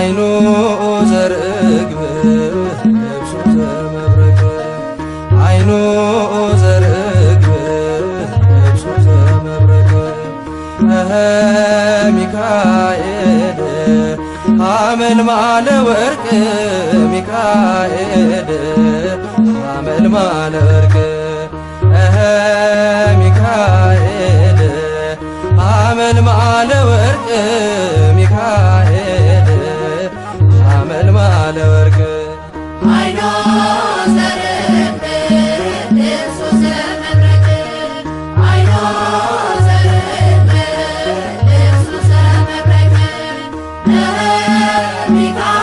አይኑ ዘርግብ ልብሱ ዘመብረቅ አይኑ ዘርግብ ልብሱ ዘመብረቅ ሚካኤል ሐመልማለ ወርቅ ሚካኤል ሐመልማለ ወርቅ ሚካኤል ሐመልማለ ወርቅ ሚካኤል ሐመልማለ ወርቅ አይኑ ዘርግብ ልብሱ ዘመብረቅ አይኑ ዘርግብ ልብሱ ዘመብረቅ ሚካኤል